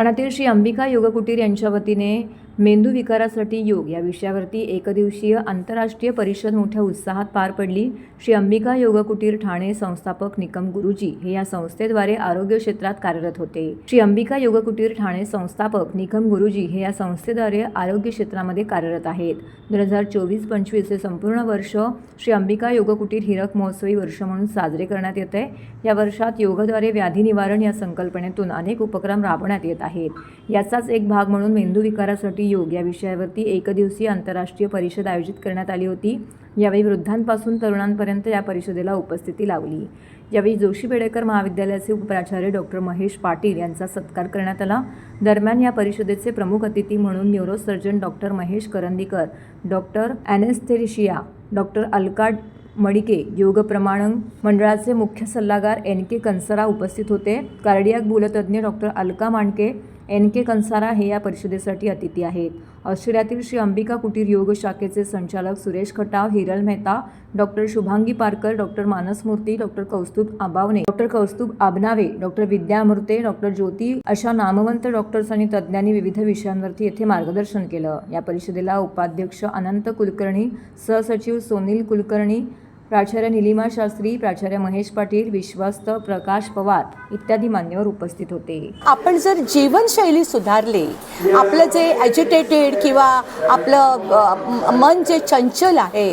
ठाण्यातील श्री अंबिका योग कुटीर यांच्या वतीने मेंदू विकारासाठी योग या विषयावरती एकदिवसीय आंतरराष्ट्रीय परिषद मोठ्या उत्साहात पार पडली। श्री अंबिका योग कुटीर ठाणे संस्थापक निकम गुरुजी हे या संस्थेद्वारे आरोग्य क्षेत्रात कार्यरत होते। श्री अंबिका योग कुटीर ठाणे संस्थापक निकम गुरुजी हे या संस्थेद्वारे आरोग्य क्षेत्रामध्ये कार्यरत आहेत। 2024-25 हे संपूर्ण वर्ष श्री अंबिका योग कुटीर हीरक महोत्सवी वर्ष म्हणून साजरे करण्यात येते। या वर्षात योगाद्वारे व्याधी निवारण या संकल्पनेतून अनेक उपक्रम राबवण्यात येत आहेत। याचाच एक भाग म्हणून मेंदू विकारासाठी योग या विषयावरती एकदिवसीय आंतरराष्ट्रीय परिषद आयोजित करण्यात आली होती। यावेळी वृद्धांपासून तरुणांपर्यंत या परिषदेला उपस्थिती लावली। यावेळी जोशी बेडेकर महाविद्यालयाचे उपप्राचार्य डॉक्टर महेश पाटील यांचा सत्कार करण्यात आला। दरम्यान या परिषदेचे प्रमुख अतिथी म्हणून neurosurgeon doctor Mahesh Karandikar, doctor anaesthesia doctor Alka Madike, योग प्रमाणन मंडळाचे मुख्य सल्लागार NK कंसारा उपस्थित होते। कार्डियाक भूलतज्ञ डॉक्टर अलका मांडके, NK कंसारा हे या परिषदेसाठी अतिथी आहेत। ऑस्ट्रेलियातील श्री अंबिका कुटीर योग शाखेचे संचालक Suresh Khatav, Hiral Mehta, doctor Shubhangi Parkar, doctor Manas Murthy, doctor Kaustubh Abavane, doctor Kaustubh Abnave, doctor Vidya Amrute, doctor Jyoti अशा नामवंत डॉक्टर्स आणि तज्ज्ञांनी विविध विषयांवरती येथे मार्गदर्शन केलं। या परिषदेला उपाध्यक्ष अनंत कुलकर्णी, सहसचिव सोनील कुलकर्णी, प्राचार्य निलिमा शास्त्री, प्राचार्य महेश पाटील, विश्वस्त प्रकाश पवार इत्यादी मान्यवर उपस्थित होते। आपण जर जीवनशैली सुधारली, आपलं जे ॲजिटेटेड किंवा आपलं मन जे चंचल आहे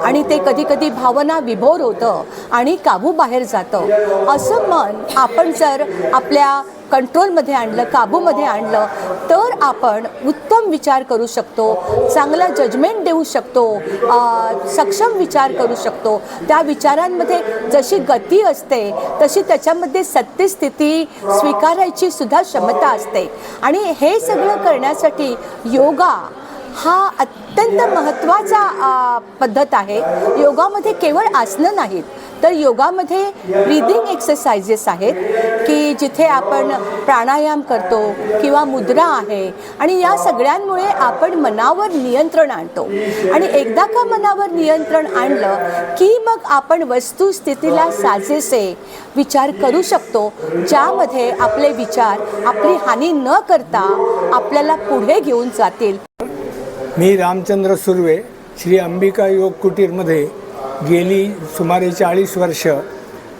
आणि ते कधी कधी भावना विभोर होतं आणि काबू बाहेर जातं, असं मन आपण जर आपल्या कंट्रोलमध्ये आणलं, काबूमध्ये आणलं, तर आपण उत्तम विचार करू शकतो, चांगला जजमेंट देऊ शकतो, सक्षम विचार करू शकतो। त्या विचारांमध्ये जशी गती असते तशी त्याच्यामध्ये सत्यस्थिती स्वीकारायची सुद्धा क्षमता असते। आणि हे सगळं करण्यासाठी योगा हा अत्यंत महत्त्वाचा पद्धत आहे। योगामध्ये केवळ आसनं नाहीत, तर योगामध्ये ब्रीदिंग एक्सरसाइजेस आहेत की जिथे आपण प्राणायाम करतो किंवा मुद्रा आहे, आणि या सगळ्यांमुळे आपण मनावर नियंत्रण आणतो। आणि एकदा का मनावर नियंत्रण आणलं की मग आपण वस्तुस्थितीला साजेसे विचार करू शकतो, ज्यामध्ये आपले विचार आपली हानी न करता आपल्याला पुढे घेऊन जातील। मी रामचंद्र सुर्वे श्री अंबिका योग कुटीरमध्ये गेली सुमारे 40 वर्ष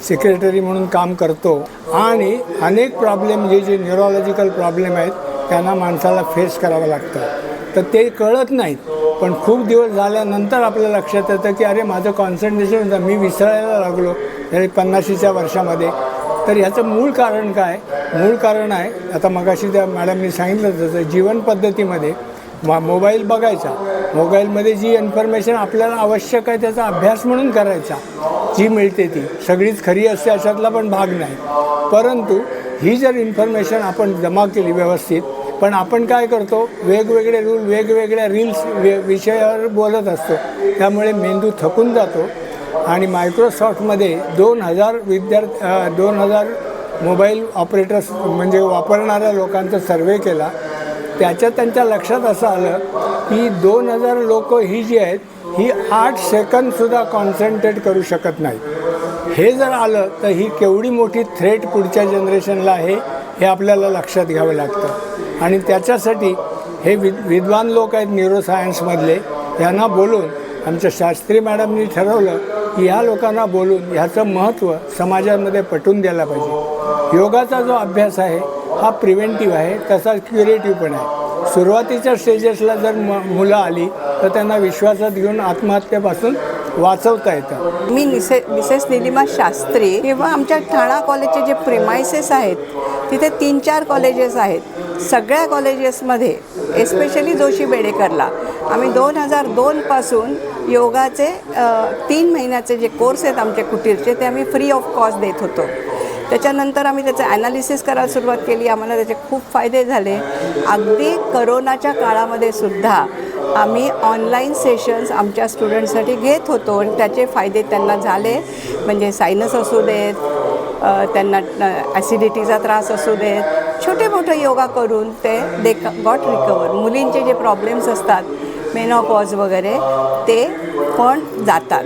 सेक्रेटरी म्हणून काम करतो आणि अनेक प्रॉब्लेम जे न्यूरोलॉजिकल प्रॉब्लेम आहेत त्यांना माणसाला फेस करावं लागतं। तर ते कळत नाहीत, पण खूप दिवस झाल्यानंतर आपल्या लक्षात येतं की अरे माझं कॉन्सन्ट्रेशन होतं, मी विसरायला लागलो तरी 50च्या वर्षामध्ये। तर ह्याचं मूळ कारण काय? मूळ कारण आहे, आता मगाशी त्या मॅडमनी सांगितलं तसं जीवनपद्धतीमध्ये मोबाईल बघायचा, मोबाईलमध्ये जी इन्फॉर्मेशन आपल्याला आवश्यक आहे त्याचा अभ्यास म्हणून करायचा, जी मिळते ती सगळीच खरी असते अशातला पण भाग नाही। परंतु ही जर इन्फॉर्मेशन आपण जमा केली व्यवस्थित, पण आपण काय करतो, वेगवेगळे रूल वेगवेगळ्या रील्स विषयावर बोलत असतो, त्यामुळे मेंदू थकून जातो। आणि मायक्रोसॉफ्टमध्ये 2000 मोबाईल ऑपरेटर्स म्हणजे वापरणाऱ्या लोकांचा सर्वे केला। त्याच्यात त्यांच्या लक्षात असं आलं की 2000 लोक ही जी आहेत ही 8 सेकंदसुद्धा कॉन्सन्ट्रेट करू शकत नाहीत। हे जर आलं तर ही केवढी मोठी थ्रेट पुढच्या जनरेशनला आहे हे आपल्याला लक्षात घ्यावं लागतं। आणि त्याच्यासाठी हे विद्वान लोक आहेत न्यूरोसायन्समधले, यांना बोलून आमच्या शास्त्री मॅडमनी ठरवलं की ह्या लोकांना बोलून ह्याचं महत्त्व समाजामध्ये पटवून द्यायला पाहिजे। योगाचा जो अभ्यास आहे हा प्रिव्हेंटिव्ह आहे, तसा क्युरेटिव्ह पण आहे। सुरुवातीच्या स्टेजेसला जर मुलं आली तर त्यांना विश्वासात घेऊन आत्महत्येपासून वाचवता येतं। मी मिसेस निलिमा शास्त्री किंवा आमच्या ठाणा कॉलेजचे जे प्रेमायसेस आहेत तिथे 3-4 कॉलेजेस आहेत। सगळ्या कॉलेजेसमध्ये एस्पेशली जोशी बेडेकरला आम्ही 2002 पासून योगाचे 3 महिन्याचे जे कोर्स आहेत आमच्या कुटीरचे ते आम्ही फ्री ऑफ कॉस्ट देत होतो। त्याच्यानंतर आम्ही त्याचं ॲनालिसिस करायला सुरुवात केली, आम्हाला त्याचे खूप फायदे झाले। अगदी करोनाच्या काळामध्ये सुद्धा आम्ही ऑनलाईन सेशन्स आमच्या स्टुडंटसाठी घेत होतो आणि त्याचे फायदे त्यांना झाले। म्हणजे सायनस असू देत, त्यांना ॲसिडिटीचा त्रास असू देत, छोटे मोठे योगा करून ते गॉट रिकवर। मुलींचे जे प्रॉब्लेम्स असतात मेनोपॉज वगैरे ते पण जातात।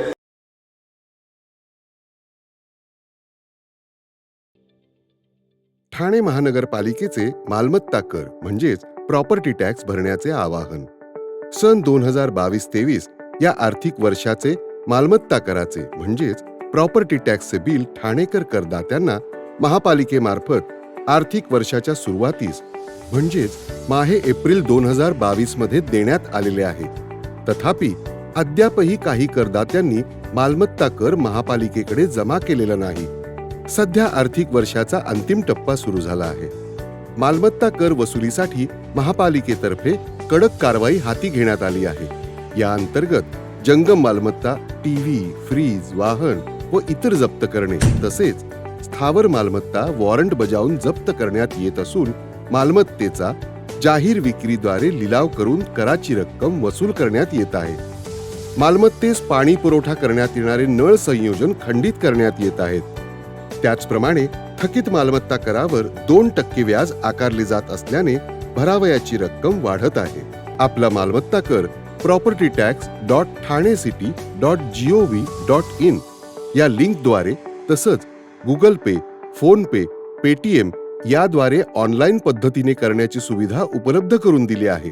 ठाणे महानगरपालिकेचे मालमत्ता कर म्हणजेच प्रॉपर्टी टॅक्स भरण्याचे आवाहन. सन 2022-23 या आर्थिक वर्षाचे मालमत्ता कराचे म्हणजेच प्रॉपर्टी टॅक्सचे बिल ठाणेकर करदात्यांना महापालिकेमार्फत आर्थिक वर्षाच्या सुरुवातीस म्हणजेच माहे एप्रिल 2022 मध्ये देण्यात आलेले आहे. तथापि अद्यापही काही करदात्यांनी मालमत्ता कर महापालिकेकडे जमा केलेला नाही. सध्या आर्थिक वर्षाचा अंतिम टप्पा सुरू झाला आहे. मालमत्ता कर वसुलीसाठी महापालिकेतर्फे कडक कारवाई हाती घेण्यात आली आहे. या अंतर्गत जंगम मालमत्ता, टीव्ही, फ्रीज, वाहन व इतर जप्त करणे तसेच स्थावर मालमत्ता वॉरंट बजावून जप्त करण्यात येत असून मालमत्तेचा जाहीर विक्रीद्वारे लिलाव करून कराची रक्कम वसूल करण्यात येत आहे. मालमत्तेस पाणी पुरवठा करण्यात येणारे नळ संयोजन खंडित करण्यात येत आहेत. त्याचप्रमाणे थकीत मालमत्ता करावर 2% व्याज आकारले जात असल्याने भरावयाची रक्कम वाढत आहे. आपला मालमत्ता कर propertytax.thanecity.gov.in या लिंकद्वारे तसंच गुगल पे, फोन पे, पेटीएम याद्वारे ऑनलाईन पद्धतीने करण्याची सुविधा उपलब्ध करून दिली आहे.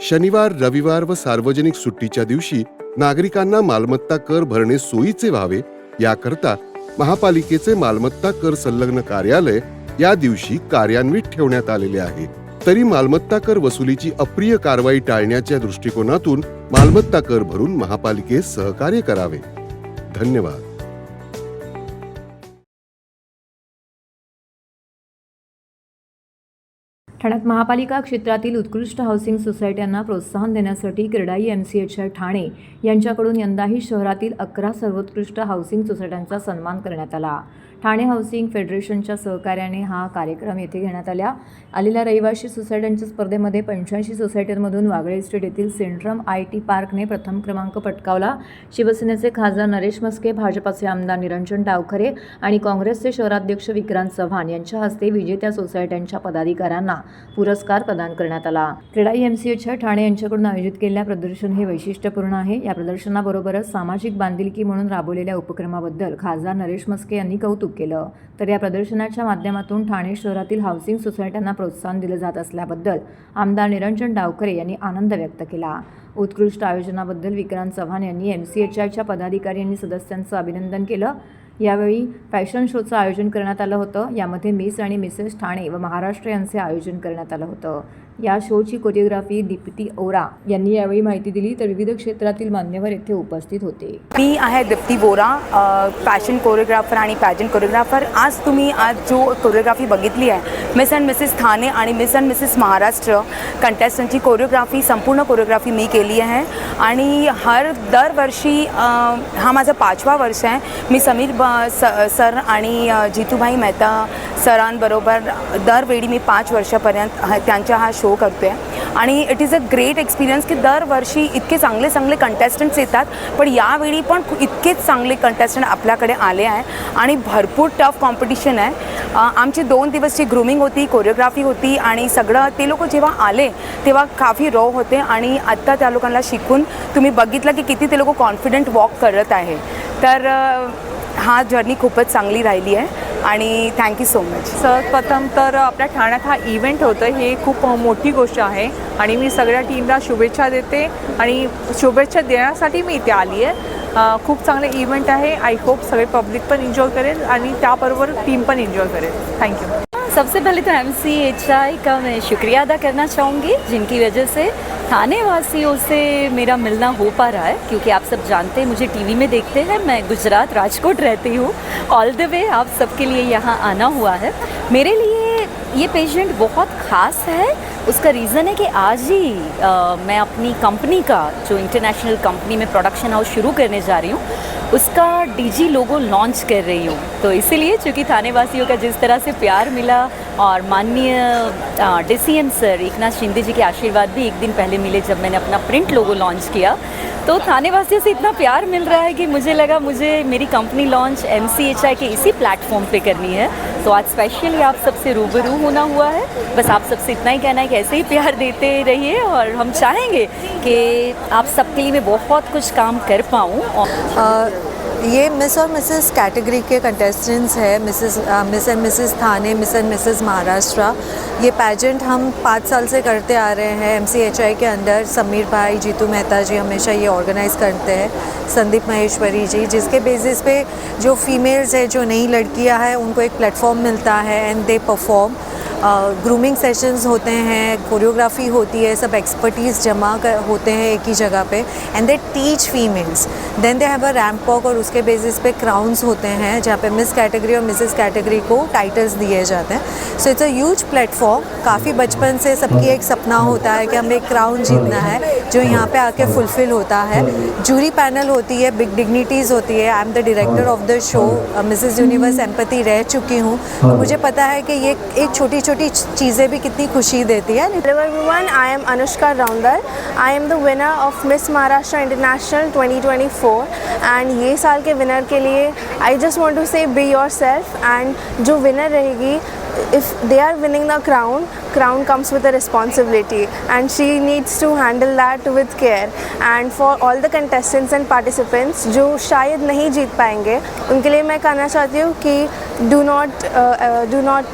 शनिवार, रविवार व सार्वजनिक सुट्टीच्या दिवशी नागरिकांना मालमत्ता कर भरणे सोयीचे व्हावे याकरता महापालिकेचे मालमत्ता कर संलग्न कार्यालय या दिवशी कार्यान्वित ठेवण्यात आलेले आहे. तरी मालमत्ता कर वसुलीची अप्रिय कारवाई टाळण्याच्या दृष्टिकोनातून मालमत्ता कर भरून महापालिकेस सहकार्य करावे. धन्यवाद. ठाण्यात महापालिका क्षेत्रातील उत्कृष्ट हाऊसिंग सोसायट्यांना प्रोत्साहन देण्यासाठी क्रेडाई MCHI ठाणे यांच्याकडून यंदाही शहरातील 11 सर्वोत्कृष्ट हाऊसिंग सोसायट्यांचा सन्मान करण्यात आला. ठाणे हाऊसिंग फेडरेशनच्या सहकार्याने हा कार्यक्रम येथे घेण्यात आलेल्या रहिवासी सोसायट्यांच्या स्पर्धेमध्ये 85 सोसायट्यांमधून वागळे इस्टेट येथील सेंट्रम IT पार्कने प्रथम क्रमांक पटकावला. शिवसेनेचे खासदार नरेश म्हस्के, भाजपाचे आमदार निरंजन डावखरे आणि काँग्रेसचे शहराध्यक्ष विक्रांत चव्हाण यांच्या हस्ते विजेत्या सोसायट्यांच्या पदाधिकाऱ्यांना पुरस्कार प्रदान करण्यात आला. क्रेडाई MCHI ठाणे यांच्याकडून आयोजित केलेल्या प्रदर्शन हे वैशिष्ट्यपूर्ण आहे. या प्रदर्शनाबरोबरच सामाजिक बांधिलकी म्हणून राबवलेल्या उपक्रमाबद्दल खासदार नरेश म्हस्के यांनी कौतुक केलं. तर या प्रदर्शनाच्या माध्यमातून ठाणे शहरातील हाऊसिंग सोसायट्यांना प्रोत्साहन दिले जात असल्याबद्दल आमदार निरंजन डावखरे यांनी आनंद व्यक्त केला. उत्कृष्ट आयोजनाबद्दल विक्रांत चव्हाण यांनी MCHIच्या पदाधिकारी आणि सदस्यांचं अभिनंदन केलं. यावेळी फॅशन शोचं आयोजन करण्यात आलं होतं. यामध्ये मिस आणि मिसेस ठाणे व महाराष्ट्र यांचे आयोजन करण्यात आलं होतं. या शोची कोरिओग्राफी दीप्ती ओरा यांनी यावेळी माहिती दिली. तर विविध क्षेत्रातील मान्यवर येथे उपस्थित होते. मी आहे दीप्ती बोरा, फॅशन कोरिओग्राफर आणि पॅजंट कोरिओग्राफर. आज जो कोरिओग्राफी बघितली आहे मिस अँड मिसेस ठाणे आणि मिस अँड मिसेस महाराष्ट्र कंटेस्टंटची कोरिओग्राफी, संपूर्ण कोरिओग्राफी मी केली आहे. आणि दरवर्षी हा माझा 5वा वर्ष आहे. मी समीर सर आणि जितूभाई मेहता सरांबरोबर दरवेळी मी 5 वर्षापर्यंत त्यांचा हा शो करते आणि it is a great experience की दरवर्षी इतके चांगले कंटेस्टंट्स येतात. पण यावेळी पण इतकेच चांगले कंटेस्टंट आपल्याकडे आले आहे आणि भरपूर टफ कॉम्पिटिशन आहे. आमची 2 दिवसची ग्रूमिंग होती, कोरिओग्राफी होती आणि सगळं ते लोक जेव्हा आले तेव्हा काफी रॉ होते आणि आत्ता त्या लोकांना शिकून तुम्ही बघितलं की किती ते लोक कॉन्फिडंट वॉक करत आहे. तर हा जर्नी खूपच चांगली राहिली आहे आणि थँक्यू सो मच. सर्वप्रथम तर आपल्या ठाण्यात हा इव्हेंट होतं हे खूप मोठी गोष्ट आहे आणि मी सगळ्या टीमला शुभेच्छा देते आणि शुभेच्छा देण्यासाठी मी इथे आली आहे. खूप चांगले इव्हेंट आहे. आय होप सगळे पब्लिक पण एन्जॉय करेल आणि त्याबरोबर टीम पण एन्जॉय करेल. Thank you. सबसे पहले तो MCHI का मैं शुक्रिया अदा करना चाहूँगी जिनकी वजह से थाने वासियों से मेरा मिलना हो पा रहा है. क्योंकि आप सब जानते हैं, मुझे टीवी में देखते हैं, मैं गुजरात राजकोट रहती हूँ. ऑल द वे आप सबके लिए यहाँ आना हुआ है. मेरे लिए ये पेशेंट बहुत ख़ास है. उसका रीज़न है कि आज ही मैं अपनी कंपनी का जो इंटरनेशनल कंपनी में प्रोडक्शन हाउस शुरू करने जा रही हूँ उसका DG लोगो लॉन्च कर रही हूँ. तो इसीलिए चूँकि थाने वासियों का जिस तरह से प्यार मिला और माननीय DCM सर एकनाथ शिंदे जी के आशीर्वाद भी एक दिन पहले मिले जब मैंने अपना प्रिंट लोगो लॉन्च किया, तो थाने वासियों से इतना प्यार मिल रहा है कि मुझे लगा मुझे मेरी कंपनी लॉन्च MCHI के इसी प्लेटफॉर्म पे करनी है. तो आज स्पेशली आप सबसे रूबरू होना हुआ है. बस आप सबसे इतना ही कहना है कि ऐसे ही प्यार देते रहिए और हम चाहेंगे कि आप सबके लिए मैं बहुत कुछ काम कर पाऊँ. ये मिस और मिसेस कैटेगरी के कंटेस्टेंट्स हैं, मिस एंड मिसेस थाने, मिस एंड मिसेस महाराष्ट्र। ये पैजेंट हम 5 साल से करते आ रहे हैं MCHI के अंडर। समीर भाई, जीतू मेहता जी हमेशा ये ऑर्गेनाइज़ करते हैं, संदीप महेश्वरी जी, जिसके बेसिस पे जो फीमेल्स है, जो नई लड़कियां हैं, उनको एक प्लेटफॉर्म मिलता है and they perform. Grooming sessions होते हैं, कोरियोग्राफी होती है, सब एक्सपर्टीज़ जमा होते हैं एक ही जगह पे and they teach females. Then they have a ramp walk और उसके बेसिस पे क्राउन्स होते हैं जहाँ पे मिस कैटेगरी और मिसेस कैटेगरी को टाइटल्स दिए जाते हैं। So it's a huge platform. काफ़ी बचपन से सबकी एक सपना होता है कि हमें एक क्राउन जीतना है, जो यहाँ पे आके फुलफिल होता है। जूरी पैनल होती है, बिग डिग्निटीज़ होती है। I am the director of the show, Mrs universe empathy रह चुकी हूँ, तो मुझे पता है कि ये एक छोटी छोटी चीज़ें भी कितनी खुशी देती है। Hello everyone, I am Anushka Raundar. I am the winner of Miss Maharashtra International 2024 and ये साल के विनर के लिए I just want to say be yourself and जो विनर रहेगी, if they are winning the crown comes with a responsibility and she needs to handle that with care. And for all the contestants and participants जो शायद नहीं जीत पाएंगे, उनके लिए मैं कहना चाहती हूँ कि do not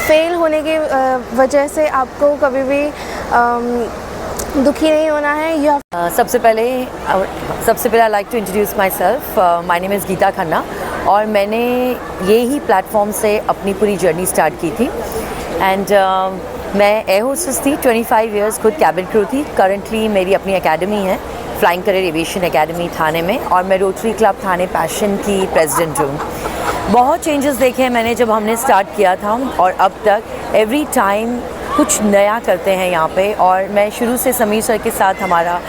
फेल होने की वजह से आपको कभी भी दुखी नहीं होना है। यह सबसे पहले I like to introduce myself. My name is Geeta Khanna और मैंने ये ही प्लेटफॉर्म से अपनी पूरी जर्नी स्टार्ट की थी। एंड मैं एयर होस्टेस थी, 25 ईयर्स, खुद कैबिन क्रू थी। करंटली मेरी अपनी एकेडमी है, फ्लाइंग करियर एविएशन एकेडमी थाने में, और मैं रोटरी क्लब थाने पैशन की प्रेसिडेंट हूँ। बहुत चेंजेस देखे हैं मैंने जब हमने स्टार्ट किया था, और अब तक एवरी टाइम कुछ नया करते हैं यहाँ पे। और मैं शुरू से समीर सर के साथ हमारा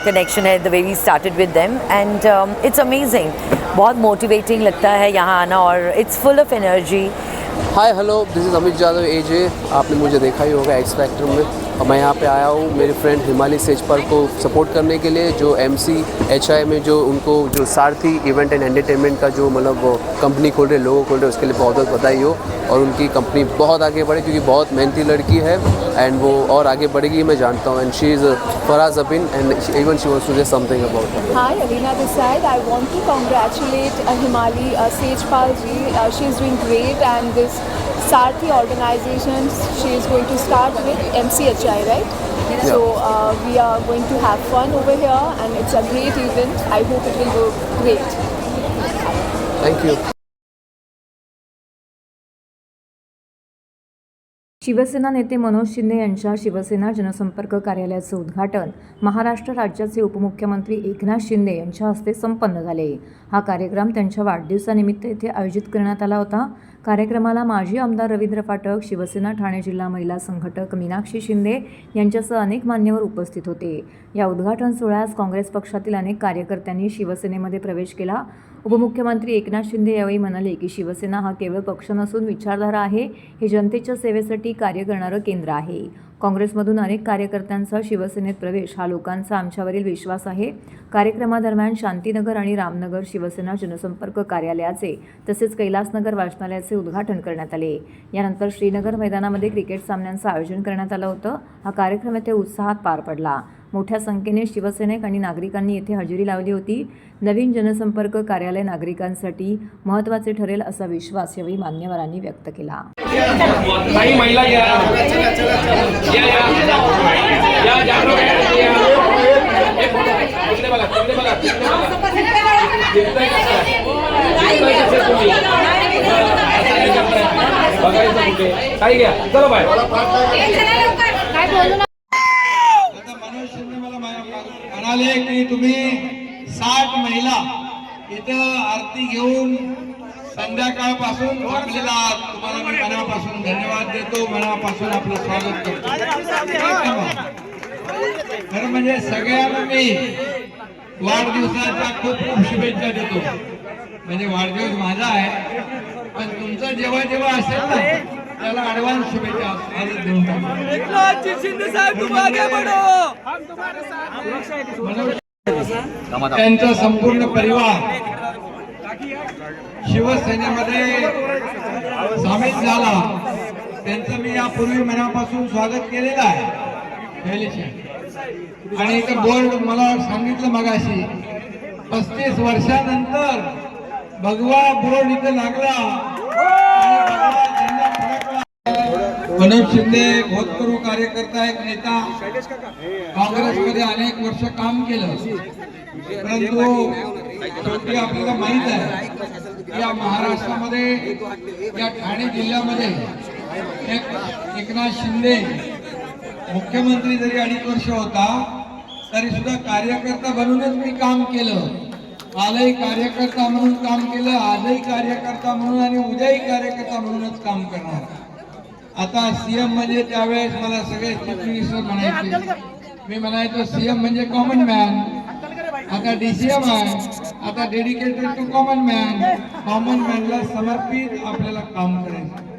कनेक्शन है, द वे वी स्टार्टेड विद देम, एंड इट्स अमेजिंग। बहुत मोटिवेटिंग लगता है यहाँ आना और it's full of energy. Hi hello, this is Amit Yadav AJ। आपने मुझे देखा ही होगा एक्स फैक्टर में, और मैं यहाँ पे आया हूँ मेरे फ्रेंड हिमाली सेजपाल को सपोर्ट करने के लिए, जो MCHI में जो उनको जो सारथी इवेंट एंड एंटरटेनमेंट का जो मतलब कंपनी खोल रहे, लोगो खोल रहे, उसके लिए बहुत बहुत बधाई हो। और उनकी कंपनी बहुत आगे बढ़े, क्योंकि बहुत मेहनती लड़की है एंड वो और आगे बढ़ेगी, मैं जानता हूँ। And she is Faraz Abin and even she wants to say something about. Hi, Alina this side. I want to congratulate Himali Sejpal ji. She is doing great, and this Sarthi organization she is going to start with MCHI, right? Yeah. So we are going to have fun over here, and it's a great event. I hope it will go great. Thank you. Shiv Sena नेते मनोज शिंदे यांच्या शिवसेना जनसंपर्क कार्यालयाचं उद्घाटन महाराष्ट्र राज्याचे उपमुख्यमंत्री एकनाथ शिंदे यांच्या हस्ते संपन्न झाले। हा कार्यक्रम त्यांच्या वाढदिवसानिमित्त येथे आयोजित करण्यात आला होता। कार्यक्रमाला माजी आमदार रवींद्र फाटक, शिवसेना ठाणे जिल्हा महिला संघटक मीनाक्षी शिंदे यांच्यासह अनेक मान्यवर उपस्थित होते। या उद्घाटन सोहळ्यास काँग्रेस पक्षातील अनेक कार्यकर्त्यांनी शिवसेनेमध्ये प्रवेश केला। उपमुख्यमंत्री एकनाथ शिंदे यावेळी म्हणाले की शिवसेना हा केवळ पक्ष नसून विचारधारा आहे, हे जनतेच्या सेवेसाठी कार्य करणारं केंद्र आहे। काँग्रेसमधून अनेक कार्यकर्त्यांचा शिवसेनेत प्रवेश हा लोकांचा आमच्यावरील विश्वास आहे। कार्यक्रमादरम्यान शांतीनगर आणि रामनगर शिवसेना जनसंपर्क कार्यालयाचे तसेच कैलासनगर वाचनालयाचे उद्घाटन करण्यात आले। यानंतर श्रीनगर मैदानामध्ये क्रिकेट सामन्यांचं आयोजन करण्यात आलं होतं। हा कार्यक्रम येथे उत्साहात पार पडला। मोठ्या संख्येने शिवसैनिक आणि नागरिकांनी येथे हजेरी लावली होती। नवीन जनसंपर्क कार्यालय नागरिकांसाठी महत्त्वाचे ठरेल असा विश्वास यावेळी मान्यवरांनी व्यक्त केला। म्हणाले की तुम्ही 60 महिला इथं आरती घेऊन संध्याकाळपासून थांबलेला आहात। तुम्हाला मी मनापासून धन्यवाद देतो, मनापासून आपलं स्वागत करतो। खरं म्हणजे सगळ्यांना मी वाढदिवसाच्या खूप खूप शुभेच्छा देतो। म्हणजे वाढदिवस माझा आहे, पण तुमचं जेव्हा जेव्हा असेल ना त्याला ॲडव्हान्स शुभेच्छा आजच देऊन टाकतो। एकनाथ शिंदे साहेब तुम आगे बढ़ो, हम तुम्हारे साथ। त्यांचा संपूर्ण परिवार शिवसेनेमध्ये सामील झाला, त्यांचं मी यापूर्वी मनापासून स्वागत केलेलं आहे। आणि एक बोर्ड मला सांगितलं मगाशी 35 वर्षानंतर भगवा बोर्ड इथे लागला आणि भगवा झेंडा फडकला। मनोज शिंदे होतकरू कार्यकर्ता, एक नेता, काँग्रेसमध्ये अनेक वर्ष काम केलं, परंतु शेवटी आपल्याला माहित आहे या महाराष्ट्रामध्ये, या ठाणे जिल्ह्यामध्ये एकनाथ शिंदे मुख्यमंत्री जरी 2.5 वर्ष होता तरी सुद्धा कार्यकर्ता बनूनच मी काम केलं। कालही कार्यकर्ता म्हणून काम केलं, आजही कार्यकर्ता म्हणून आणि उद्याही कार्यकर्ता म्हणूनच काम करणार। आता सीएम म्हणजे त्यावेळेस मला सगळे चीफ मिनिस्टर म्हणायचे, मी म्हणायचो सीएम म्हणजे कॉमन मॅन, आता डीसीएम आहे, आता dedicated to common man. Common मॅनला समर्पित आपल्याला काम करायचं।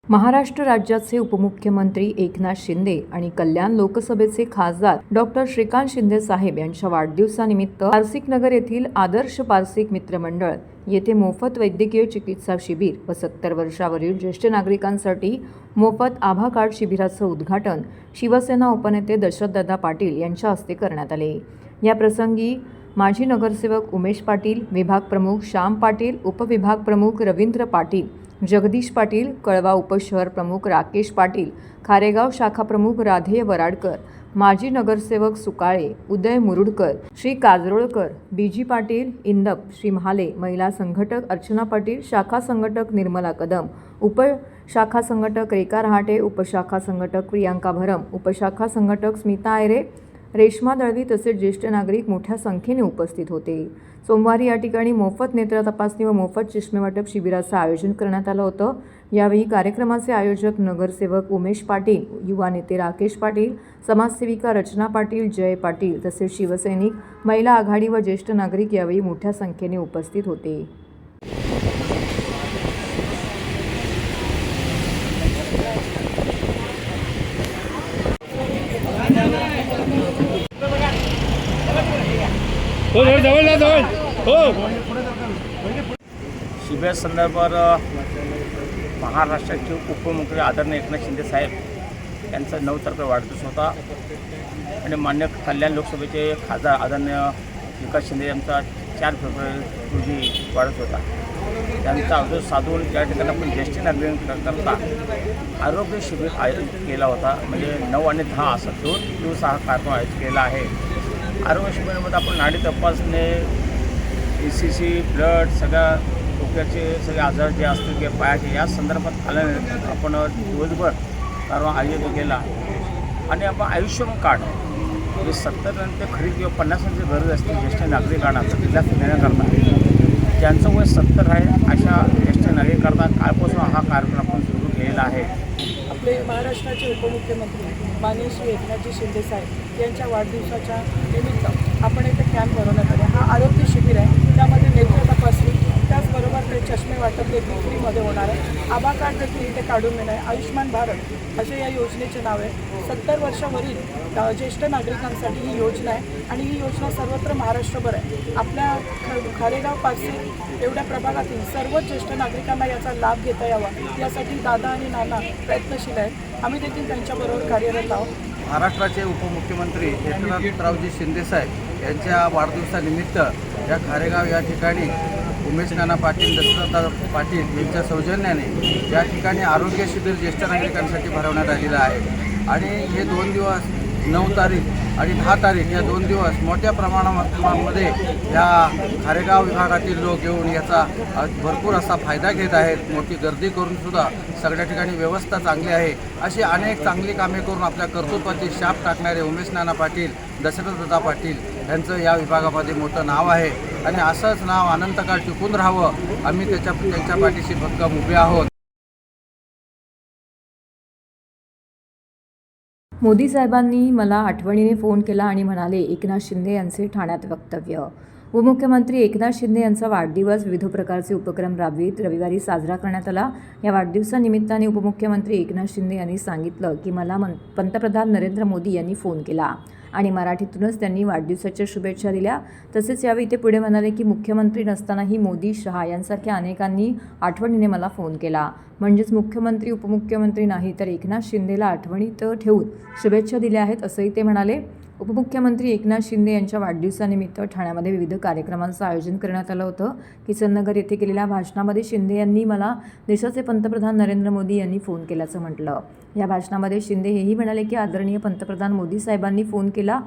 महाराष्ट्र राज्याचे उपमुख्यमंत्री एकनाथ शिंदे आणि कल्याण लोकसभेचे खासदार डॉक्टर श्रीकांत शिंदे साहेब यांच्या वाढदिवसानिमित्त पारसिक नगर येथील आदर्श पारसिक मित्रमंडळ येथे मोफत वैद्यकीय चिकित्सा शिबिर व 70 वर्षावरील ज्येष्ठ नागरिकांसाठी मोफत आभा कार्ड शिबिराचं उद्घाटन शिवसेना उपनेते दशरथदादा पाटील यांच्या हस्ते करण्यात आले। या प्रसंगी माजी नगरसेवक उमेश पाटील, विभाग प्रमुख श्याम पाटील, उपविभाग प्रमुख रवींद्र पाटील, जगदीश पाटील, कळवा उपशहर प्रमुख राकेश पाटील, खारेगाव शाखा प्रमुख राधेय वराडकर, माजी नगरसेवक सुकाळे, उदय मुरुडकर, श्री काजरोळकर, बीजी पाटील, इंदप, श्री महाले, महिला संघटक अर्चना पाटील, शाखा संघटक निर्मला कदम, उपशाखा संघटक रेखा रहाटे, उपशाखा संघटक प्रियांका भरम, उपशाखा संघटक स्मिता आयरे, रेश्मा दळवी तसेच ज्येष्ठ नागरिक मोठ्या संख्येने उपस्थित होते। सोमवारी या ठिकाणी मोफत नेत्र तपासणी व मोफत चष्मे वाटप शिबिराचं आयोजन करण्यात आलं होतं। यावेळी कार्यक्रमाचे आयोजक नगरसेवक उमेश पाटील, युवा नेते राकेश पाटील, समाजसेविका रचना पाटील, जय पाटील तसेच शिवसैनिक, महिला आघाडी व ज्येष्ठ नागरिक यावेळी मोठ्या संख्येने उपस्थित होते। शिबिर संदर्भात महाराष्ट्राचे उपमुख्यमंत्री आदरणीय एकनाथ शिंदे साहेब यांचा 9 तारखेला वाढदिवस होता आणि मान्य कल्याण लोकसभेचे खासदार आदरणीय विकास शिंदे यांचा 4 फेब्रुवारी रोजी वाढदिवस होता। त्यांचा अवधूत साधून त्या ठिकाणी आपण ज्येष्ठ नागरिकांकरता आरोग्य शिबिर आयोजित केला होता। म्हणजे 9 आणि 10 असं 2 दिवस हा कार्यक्रम आयोजित केला आहे। आरोग्य शिबिरामध्ये आपण नाडी तपासणे, ECC, ब्लड, सगळ्या डोक्याचे सगळे आजार जे असतील किंवा पायाचे या संदर्भात आल्यानंतर आपण दिवसभर कार्यक्रम आयोजित केला आणि आपण आयुष्यमान कार्ड जे 70 नंतर खरी किंवा 50 नंतर गरज असते ज्येष्ठ नागरिकांना लस देण्याकरता, ज्यांचं वय 70 आहे अशा ज्येष्ठ नागरिकांकरता कालपासून हा कार्यक्रम आपण सुरू केलेला आहे। आपले महाराष्ट्राचे उपमुख्यमंत्री माननीय श्री एकनाथजी शिंदे साहेब यांच्या वाढदिवसाच्या निमित्त आपण इथे कॅम्प भरवण्यात आले। हा आरोग्य शिबिर आहे, त्यामध्ये नेत्र तपासणी, त्याचबरोबर ते चष्मे वाटप देखील फ्रीमध्ये होणार आहे। आभा कार्ड देखील इथे काढून मिळणार आहे। आयुष्मान भारत असे या योजनेचे नाव आहे। 70 वर्षावरील ज्येष्ठ नागरिकांसाठी ही योजना आहे आणि ही योजना सर्वत्र महाराष्ट्रभर आहे। आपल्या खारेगाव पारसी एवढ्या प्रभागातील सर्व ज्येष्ठ नागरिकांना याचा लाभ घेता यावा यासाठी दादा आणि नाना प्रयत्नशील आहेत। आम्ही देखील त्यांच्याबरोबर कार्यरत आहोत। महाराष्ट्राचे उपमुख्यमंत्री एकनाथरावजी शिंदेसाहेब यांच्या वाढदिवसानिमित्त या खारेगाव या ठिकाणी उमेश नाना पाटील, दशरथदादा पाटील यांच्या सौजन्याने या ठिकाणी आरोग्य शिबिर ज्येष्ठ नागरिकांसाठी भरवण्यात आलेलं आहे आणि हे 2 दिवस 9 तारीख आणि 10 तारीख या 2 दिवस मोठ्या प्रमाणामध्ये या खारेगाव विभागातील लोक येऊन याचा भरपूर असा फायदा घेत आहेत। मोठी गर्दी करून सुद्धा सगळ्या ठिकाणी व्यवस्था चांगली आहे। अशी अनेक चांगली कामे करून आपल्या कर्तृत्वाची शाप टाकणारे उमेश नाना पाटील, दशरथदादा पाटील यांचं या विभागामध्ये मोठं नाव आहे आणि असंच नाव अनंतकाळ टिकून राहावं आम्ही त्यांच्या पाठीशी भक्कम उभे आहोत। मोदी साहेबांनी मला आठवणीने फोन केला आणि म्हणाले, एकनाथ शिंदे यांचे ठाण्यात वक्तव्य। उपमुख्यमंत्री एकनाथ शिंदे यांचा वाढदिवस विविध प्रकारचे उपक्रम राबवित रविवारी साजरा करण्यात आला। या वाढदिवसानिमित्ताने उपमुख्यमंत्री एकनाथ शिंदे यांनी सांगितलं की मला पंतप्रधान नरेंद्र मोदी यांनी फोन केला आणि मराठीतूनच त्यांनी वाढदिवसाच्या शुभेच्छा दिल्या। तसेच यावेळी ते पुढे म्हणाले की मुख्यमंत्री नसतानाही मोदी, शहा यांसारख्या अनेकांनी आठवणीने मला फोन केला, म्हणजेच मुख्यमंत्री उपमुख्यमंत्री नाही तर एकनाथ शिंदेला आठवणीत ठेवून शुभेच्छा दिल्या आहेत असंही ते म्हणाले। उपमुख्यमंत्री एकनाथ शिंदे यांच्या वाढदिवसानिमित्त ठाण्यामध्ये विविध कार्यक्रमांचं आयोजन करण्यात आलं होतं. किसन नगर येथे केलेल्या भाषणामध्ये शिंदे यांनी मला देशाचे पंतप्रधान नरेंद्र मोदी यांनी फोन केल्याचं म्हटलं. या भाषणामध्ये शिंदे हेही म्हणाले की आदरणीय पंतप्रधान मोदी साहेबांनी फोन केला.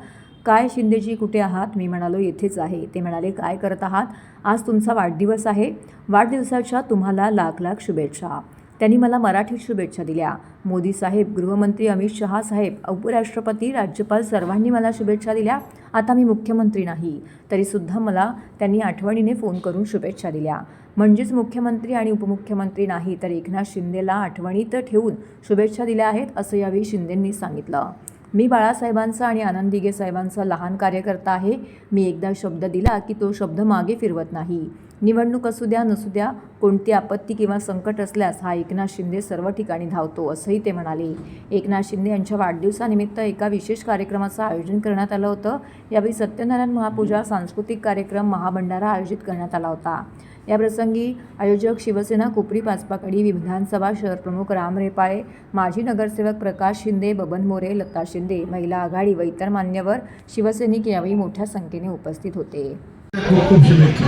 काय शिंदेजी कुठे आहात? मी म्हणालो येथेच आहे. ते म्हणाले काय करत आहात? आज तुमचा वाढदिवस आहे. वाढदिवसाच्या तुम्हाला लाख लाख शुभेच्छा. त्यांनी मला मराठीत शुभेच्छा दिल्या. मोदी साहेब, गृहमंत्री अमित शहा साहेब, उपराष्ट्रपती, राज्यपाल सर्वांनी मला शुभेच्छा दिल्या. आता मी मुख्यमंत्री नाही तरीसुद्धा मला त्यांनी आठवणीने फोन करून शुभेच्छा दिल्या. म्हणजेच मुख्यमंत्री आणि उपमुख्यमंत्री नाही तर एकनाथ शिंदेला आठवणीत ठेवून शुभेच्छा दिल्या आहेत, असं यावेळी शिंदेंनी सांगितलं. मी बाळासाहेबांचा आणि आनंद दिघे साहेबांचा लहान कार्यकर्ता आहे. मी एकदा शब्द दिला की तो शब्द मागे फिरवत नाही. निवडणूक असू द्या नसू द्या, कोणती आपत्ती किंवा संकट असल्यास हा एकनाथ शिंदे सर्व ठिकाणी धावतो, असंही ते म्हणाले. एकनाथ शिंदे यांच्या वाढदिवसानिमित्त एका विशेष कार्यक्रमाचं आयोजन करण्यात आलं होतं. यावेळी सत्यनारायण महापूजा, सांस्कृतिक कार्यक्रम, महाभंडारा आयोजित करण्यात आला होता. याप्रसंगी आयोजक शिवसेना कोपरी पाचपाकडी, विधानसभा शहर प्रमुख राम रेपाळे, माजी नगरसेवक प्रकाश शिंदे, बबन मोरे, लता शिंदे, महिला आघाडी व इतर मान्यवर शिवसैनिक यावेळी मोठ्या संख्येने उपस्थित होते. खूप खूप शुभेच्छा.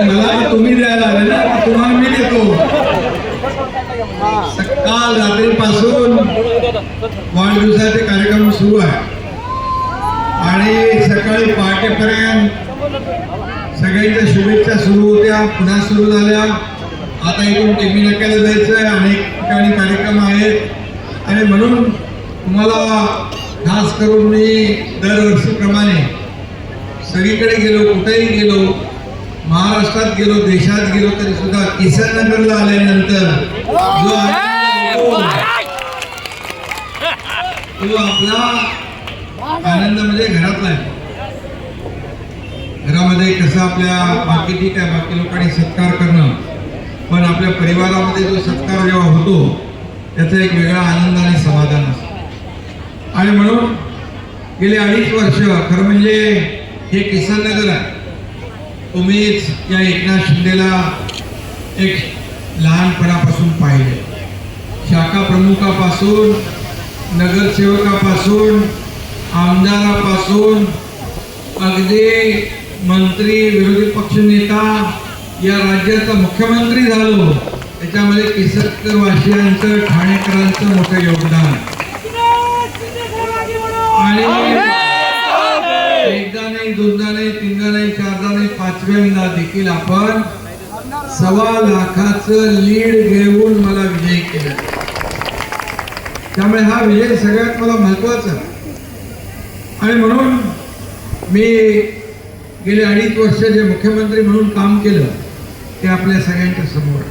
मला तुम्ही द्यायला आले ना, तुम्हाला मी देतो. काल रात्रीपासून वाढदिवसाचे कार्यक्रम सुरू आहे आणि सकाळी पहाटेपर्यंत सगळ्यांच्या शुभेच्छा सुरू होत्या, पुन्हा सुरू झाल्या. आता इथून टेमी नाक्याला जायचं आहे, अनेक ठिकाणी कार्यक्रम आहेत आणि म्हणून तुम्हाला खास करून मी दरवर्षीप्रमाणे सगळीकडे गेलो, कुठेही गेलो, महाराष्ट्रात गेलो, देशात गेलो तरी सुद्धा किसन नगरला आल्यानंतर जो आपला आनंद म्हणजे घरातला आहे. घरामध्ये कसं आपल्या बाकी ठीक आहे, बाकी लोकांनी सत्कार करणं, पण आपल्या परिवारामध्ये जो सत्कार जेव्हा होतो त्याचा एक वेगळा आनंद आणि समाधान असतं. आणि म्हणून गेले 2.5 वर्ष खरं म्हणजे हे किसन नगर आहे. तुम्हीच या एकनाथ शिंदेला एक लहानपणापासून पाहिले, शाखा प्रमुखापासून, नगरसेवकापासून, आमदारापासून अगदी मंत्री, विरोधी पक्षनेता, या राज्याचा मुख्यमंत्री झालो. त्याच्यामध्ये किसनकरवासियांचं, ठाणेकरांचं मोठं योगदान. आणि एकदा नाही, दोनदा नाही, तीनदा नाही, चारदा नाही, 5व्यांदा देखील आपण 1.25 लाखाचं लीड घेऊन मला विजयी केला. त्यामुळे हा विजय सगळ्यात मला महत्वाचा. आणि म्हणून मी गेले 2.5 वर्ष जे मुख्यमंत्री म्हणून काम केलं ते आपल्या सगळ्यांच्या समोर.